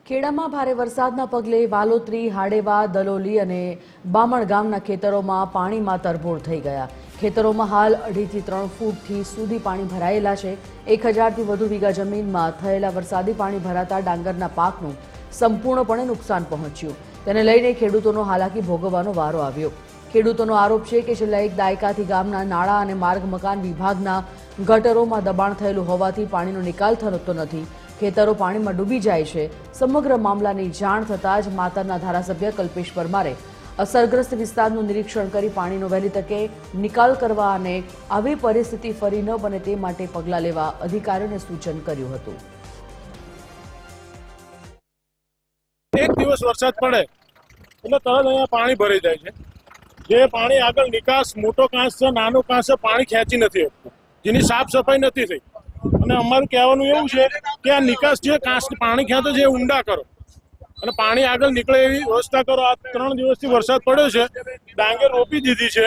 ખેડામાં ભારે વરસાદના પગલે વાલોત્રી, હાડેવા, દલોલી અને બામણ ગામના ખેતરોમાં પાણીમાં તરબોળ થઈ ગયા। ખેતરોમાં હાલ 2.5 થી 3 ફૂટથી સુધી પાણી ભરાયેલા છે। 1000થી વધુ વીઘા જમીનમાં થયેલા વરસાદી પાણી ભરાતા ડાંગરના પાકનું સંપૂર્ણપણે નુકસાન પહોંચ્યું। તેને લઈને ખેડૂતોનો હાલાકી ભોગવવાનો વારો આવ્યો। ખેડૂતોનો આરોપ છે કે છેલ્લા 1 દાયકાથી ગામના નાળા અને માર્ગ મકાન વિભાગના ગટરોમાં દબાણ થયેલું હોવાથી પાણીનો નિકાલ થતો નથી। ખેતરો પાણીમાં ડૂબી જાય છે। સમગ્ર મામલાની જાણ થતાં જ માતરના ધારાસભ્ય કલ્પેશ પરમારે અસરગ્રસ્ત વિસ્તારનું નિરીક્ષણ કરી પાણીનો વહેલી તકે નિકાલ કરવા અને આવી પરિસ્થિતિ ફરી ન બને તે માટે પગલાં લેવા અધિકારીઓને સૂચન કર્યું હતું। એક દિવસ વરસાદ પડે એટલે તરત અહીંયા પાણી ભરાઈ જાય છે। જે પાણી આગળ નિકાસ મોટો કાંસ છે, નાનો કાંસ છે, પાણી ખેંચી નથી શકતું, જેની સાફ સફાઈ નથી થઈ। અને અમારું કહેવાનું એવું છે કે આ નિકાસ જે કાંસ પાણી ખેંચે છે એ ઊંડા કરો અને પાણી આગળ નીકળે એવી વ્યવસ્થા કરો। આ 3 દિવસથી વરસાદ પડ્યો છે, ડાંગર રોપી દીધી છે,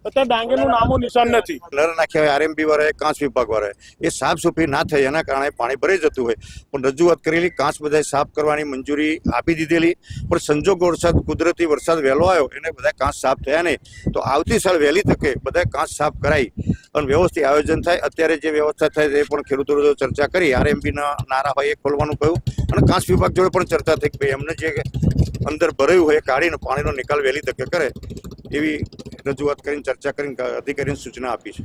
અત્યારે ડાંગરનું નામો નિશાન નથી। નર નાખ્યા આરએમબી વાળાએ, કાંસ વિભાગ વાળાએ એ સાફ સફાઈ ના થઈ, એના કારણે પાણી ભરાઈ જતું હોય। પણ રજૂઆત કરેલી, કાંસ બધા સાફ કરવાની મંજૂરી આપી દીધેલી, પણ સંજોગો વરસાદ, કુદરતી વરસાદ વહેલો આવ્યો એને બધા કાંસ સાફ થયા નહીં। તો આવતી સાલ વહેલી તકે બધા કાંસ સાફ કરાઈ અને વ્યવસ્થિત આયોજન થાય। અત્યારે જે વ્યવસ્થા થાય એ પણ ખેડૂતો જોડે ચર્ચા કરી, આરએમબીના નારા હોય એ ખોલવાનું કહ્યું અને કાંસ વિભાગ જોડે પણ ચર્ચા થઈ કે ભાઈ એમને જે અંદર ભરાયું હોય એ કાઢીને પાણીનો નિકાલ વહેલી તકે કરે એવી રજૂઆત કરીને ચર્ચા કરીને અધિકારીને સૂચના આપી છે।